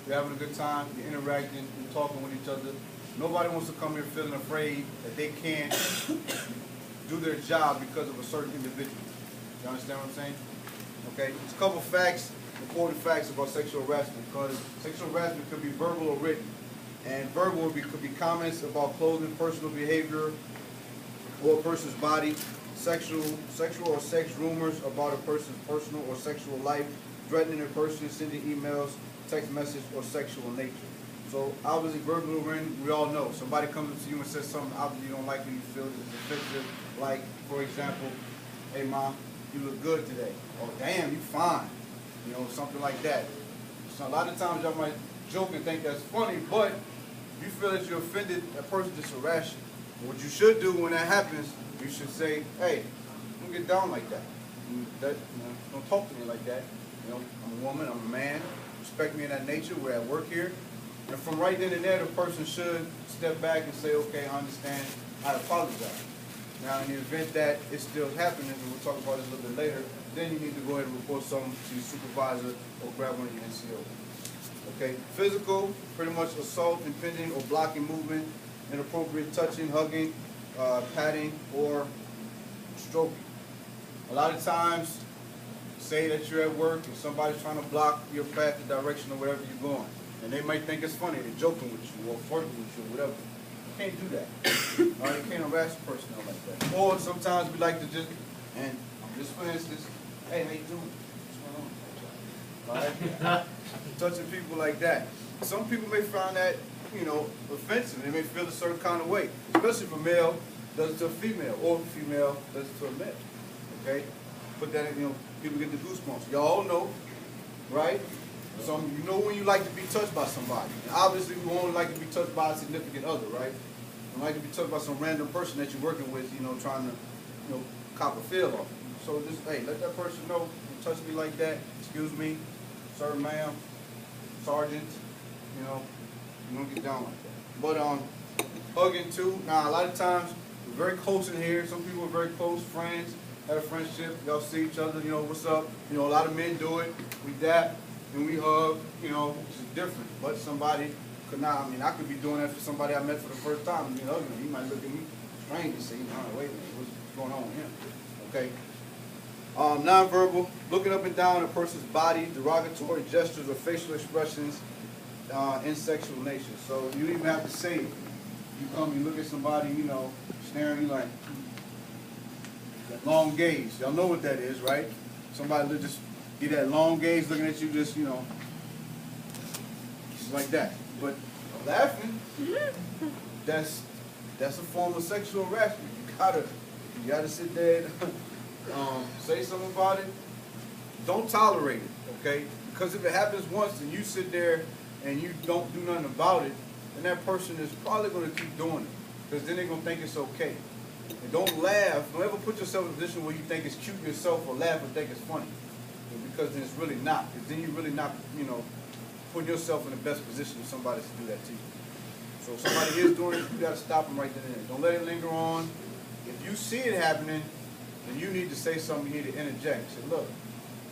you're having a good time, you're interacting, you're talking with each other. Nobody wants to come here feeling afraid that they can't do their job because of a certain individual. You understand what I'm saying? Okay, there's a couple facts, important facts about sexual harassment, because sexual harassment could be verbal or written. And verbal could be comments about clothing, personal behavior, or a person's body, sexual or sex rumors about a person's personal or sexual life, threatening a person, sending emails, text message, or sexual nature. So obviously verbal or written, we all know. Somebody comes up to you and says something obviously you don't like, or you feel is offensive, like, for example, hey mom, you look good today. Oh damn, you fine. You know, something like that. So a lot of times y'all might joke and think that's funny, but if you feel that you're offended, that person just harass you. And what you should do when that happens, you should say, hey, don't get down like that. Don't talk to me like that. You know, I'm a woman, I'm a man. Respect me in that nature. We're at work here. And from right then and there, the person should step back and say, okay, I understand. I apologize. Now, in the event that it's still happening, and we'll talk about this a little bit later, then you need to go ahead and report something to your supervisor or grab one of your NCOs. Okay, physical, pretty much assault, impeding or blocking movement, inappropriate touching, hugging, patting, or stroking. A lot of times, say that you're at work and somebody's trying to block your path, the direction, or wherever you're going. And they might think it's funny, they're joking with you or flirting with you or whatever. You can't do that. All right, you can't harass a person like that. Or sometimes we like to just for instance, hey, how you doing? What's going on? All right? Touching people like that. Some people may find that, you know, offensive. They may feel a certain kind of way. Especially if a male does it to a female, or if a female does it to a male. Okay? Put that in, you know, people get the goosebumps. Y'all know, right? You know when you like to be touched by somebody. And obviously we won't like to be touched by a significant other, right? You like to be touched by some random person that you're working with, you know, trying to, you know, cop a feel off. So just, hey, let that person know, you touch me like that, excuse me, sir, ma'am, sergeant, you know, you don't get down like that. But hugging too. Now a lot of times we're very close in here. Some people are very close, friends, have a friendship. Y'all see each other, you know, what's up? You know, a lot of men do it. We dap and we hug, you know, which is different. But somebody could not. I mean, I could be doing that for somebody I met for the first time. You know, he might look at me strange and say, wait a minute, what's going on here? Okay. Nonverbal, looking up and down a person's body, derogatory gestures or facial expressions in sexual nature. So you even have to say it. You come, you look at somebody, you know, staring, you like, that long gaze. Y'all know what that is, right? Somebody just get that long gaze looking at you, just, you know, just like that. But laughing, that's a form of sexual harassment. You gotta sit there and say something about it. Don't tolerate it, okay? Because if it happens once and you sit there and you don't do nothing about it, then that person is probably going to keep doing it. Because then they're going to think it's okay. And don't laugh. Don't ever put yourself in a position where you think it's cute yourself or laugh and think it's funny. Because then it's really not. Because then you're really not, you know, putting yourself in the best position for somebody to do that to you. So if somebody is doing it, you got to stop them right then and there. Don't let it linger on. If you see it happening, then you need to say something. You need to interject. Say, look,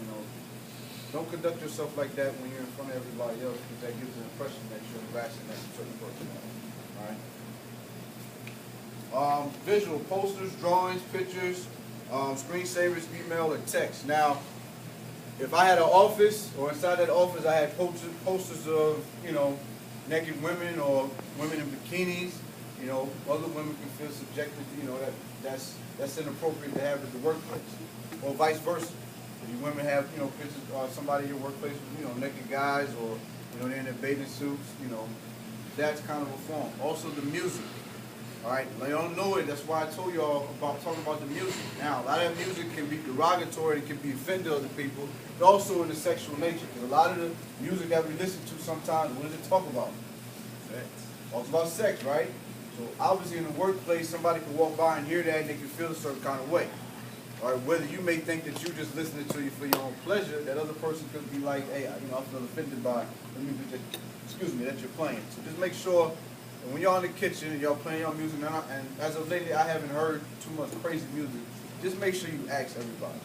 you know, don't conduct yourself like that when you're in front of everybody else, because that gives an impression that you're harassing that certain person. All right. Visual posters, drawings, pictures, screensavers, email, or text. Now, if I had an office, or inside that office I had posters of, you know, naked women or women in bikinis, you know, other women can feel subjected to, you know, that's inappropriate to have at the workplace, or vice versa. If you women have, you know, pictures of somebody in your workplace with, you know, naked guys, or, you know, they're in their bathing suits, you know, that's kind of a form. Also the music. All right, y'all know it. That's why I told y'all about talking about the music. Now, a lot of that music can be derogatory, it can be offended to other people, but also in the sexual nature. Because a lot of the music that we listen to sometimes, what does it talk about? Sex. Talks about sex, right? So obviously in the workplace, somebody can walk by and hear that and they can feel a certain kind of way. All right, whether you may think that you're just listening to you for your own pleasure, that other person could be like, hey, you know, I feel offended by the music that, excuse me, that you're playing. So just make sure that when y'all in the kitchen and y'all playing your music, and as of lately I haven't heard too much crazy music, just make sure you ask everybody,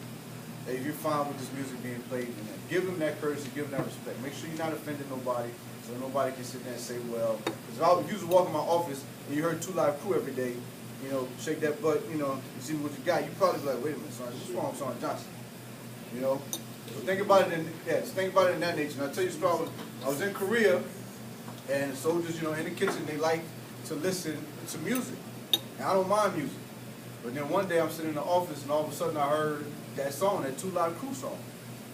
hey, if you're fine with this music being played, and give them that courtesy, give them that respect. Make sure you're not offending nobody. So nobody can sit there and say, well, because if you was walking in my office and you heard 2 Live Crew every day, you know, shake that butt, you know, and see what you got, you probably be like, wait a minute, son, what's wrong with Son Johnson? You know? So think about it just think about it in that nature. And I'll tell you a story. I was in Korea, and the soldiers, you know, in the kitchen, they like to listen to music. And I don't mind music. But then one day I'm sitting in the office, and all of a sudden I heard that song, that 2 Live Crew song.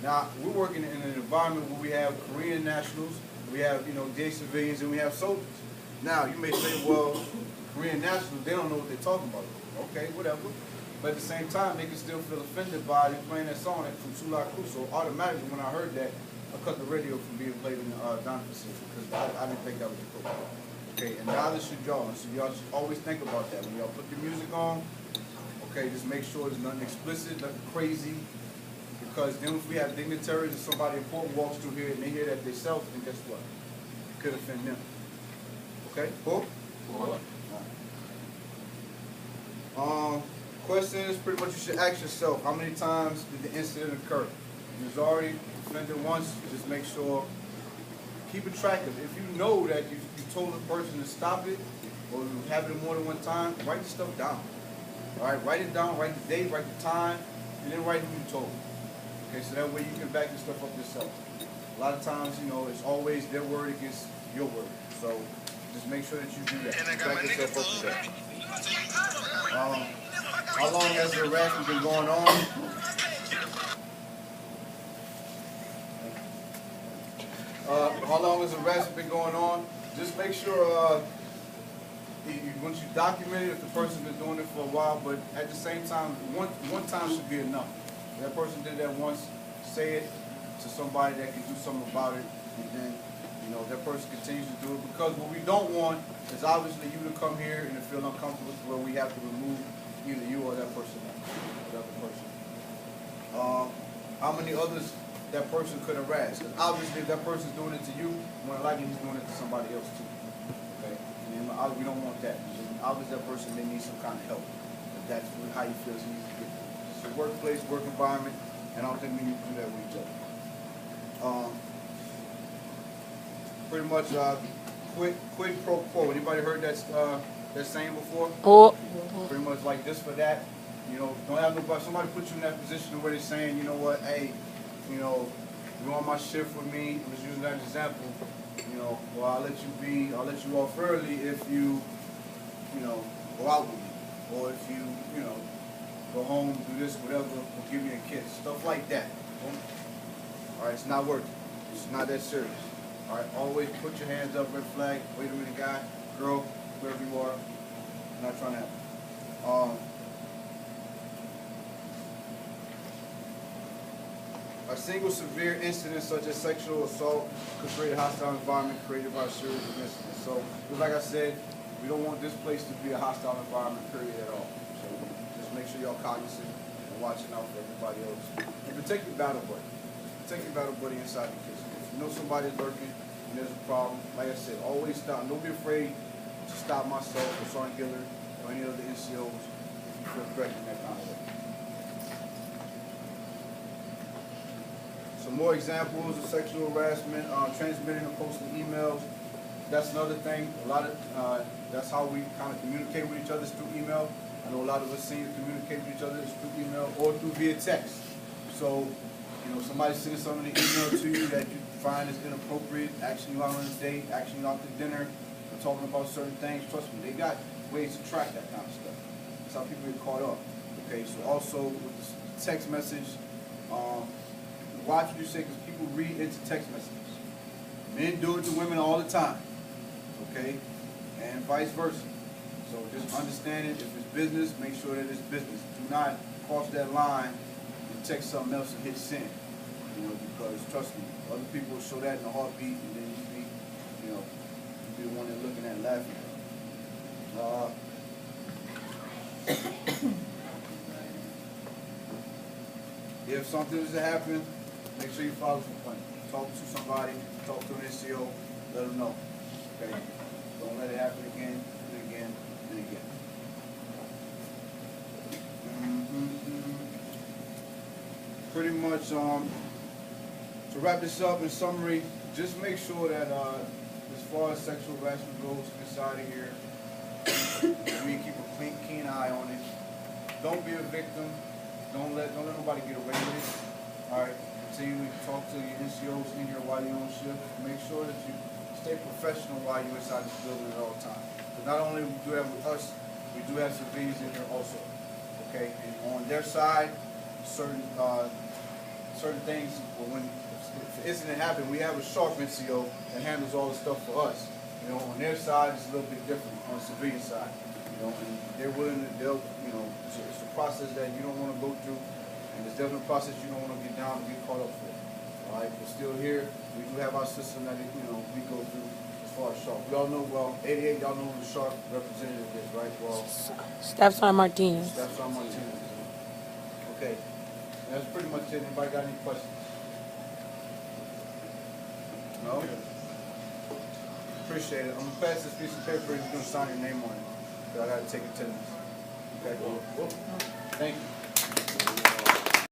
Now, we're working in an environment where we have Korean nationals, we have, you know, gay civilians, and we have soldiers. Now, you may say, well, Korean nationals, they don't know what they're talking about. Okay, whatever. But at the same time, they can still feel offended by them playing that song from 2 Live Crew. So automatically, when I heard that, I cut the radio from being played in the dining facility because I didn't think that was appropriate. Okay, and neither should y'all. So y'all should always think about that. When y'all put the music on, okay, just make sure there's nothing explicit, nothing crazy. Because then if we have dignitaries and somebody important walks through here and they hear that themselves, then guess what? It could offend them. Okay, cool? Cool. Question is pretty much you should ask yourself, how many times did the incident occur? If you was already offended once, just make sure, keep a track of it. If you know that you told the person to stop it, or you have it more than one time, write the stuff down. All right, write it down, write the date, write the time, and then write who you told. Okay, so that way you can back this stuff up yourself. A lot of times, you know, it's always their word against your word. So just make sure that you do that. Back yourself up to that. How long has the harassment been going on? How long has the harassment been going on? Just make sure once you document it, if the person's been doing it for a while, but at the same time, one time should be enough. If that person did that once, say it to somebody that can do something about it, and then, you know, that person continues to do it. Because what we don't want is obviously you to come here and to feel uncomfortable where we have to remove either you or that person, or the other person. How many others that person could harass? Because obviously if that person's doing it to you, more than likely he's doing it to somebody else too. Okay? And we don't want that. Obviously that person may need some kind of help. If that's how he feels he needs to get. It's a workplace, work environment, and I don't think we need to do that with each other. Pretty much quid pro quo. Anybody heard that saying before? Oh. Pretty much like this for that. You know, don't have nobody, somebody put you in that position where they're saying, you know what, hey, you know, you on my shift with me, I'm just using that example, you know, well, I'll let you off early if you know, go out with me. Or if you know, go home, do this, whatever, or give me a kiss. Stuff like that. All right, it's not working. It's not that serious. All right, always put your hands up, red flag, wait a minute, guy, girl, wherever you are. I'm not trying to happen. A single severe incident such as sexual assault could create a hostile environment created by a series of incidents. So, like I said, we don't want this place to be a hostile environment, period, at all. So, just make sure y'all cognizant and watching out for everybody else. And protect your battle buddy. Protect your battle buddy inside the kitchen. If you know somebody's lurking and there's a problem, like I said, always stop. Don't be afraid to stop myself or Sergeant Gillard or any other NCOs if you feel threatened in that kind of way. Some more examples of sexual harassment, transmitting and posting emails. That's another thing. A lot of that's how we kind of communicate with each other is through email. I know a lot of us seniors communicate with each other is through email or through via text. So, you know, somebody sends something in the email to you that you find is inappropriate, asking you out on a date, asking you out to dinner, or talking about certain things. Trust me, they got ways to track that kind of stuff. That's how people get caught up. Okay, so also with the text message, watch what you say because people read into text messages. Men do it to women all the time, okay? And vice versa. So just understand it. If it's business, make sure that it's business. Do not cross that line and text something else and hit send. You know, because trust me, other people will show that in a heartbeat and then you be, you know, you be the one they're looking at laughing at. If something is to happen, make sure you file a complaint. Talk to somebody, talk to an NCO, let them know. Okay? Don't let it happen again, and again, and again. Pretty much, to wrap this up in summary, just make sure that as far as sexual harassment goes inside of here, we keep a keen eye on it. Don't be a victim. Don't let nobody get away with it. All right. Continue to talk to your NCOs in here while you're on shift. Make sure that you stay professional while you're inside this building at all times. Because not only do we do that with us, we do have civilians in here also. Okay. And on their side, certain things. When if an incident happens, we have a sharp NCO that handles all the stuff for us. You know, on their side, it's a little bit different. On the civilian side, you know, and they're willing to, it's a process that you don't want to go through, and it's definitely a process you don't want to get down and get caught up for. All right, we're still here. We do have our system that we go through as far as sharp. We all know, well, 88, y'all know who the sharp representative is, right? Well, Staff Sergeant Martinez. Staff Sergeant Martinez. Okay, that's pretty much it. Anybody got any questions? No? Appreciate it. I'm gonna pass this piece of paper and you're gonna sign your name on it. Cause I gotta take attendance. Okay, cool. Thank you.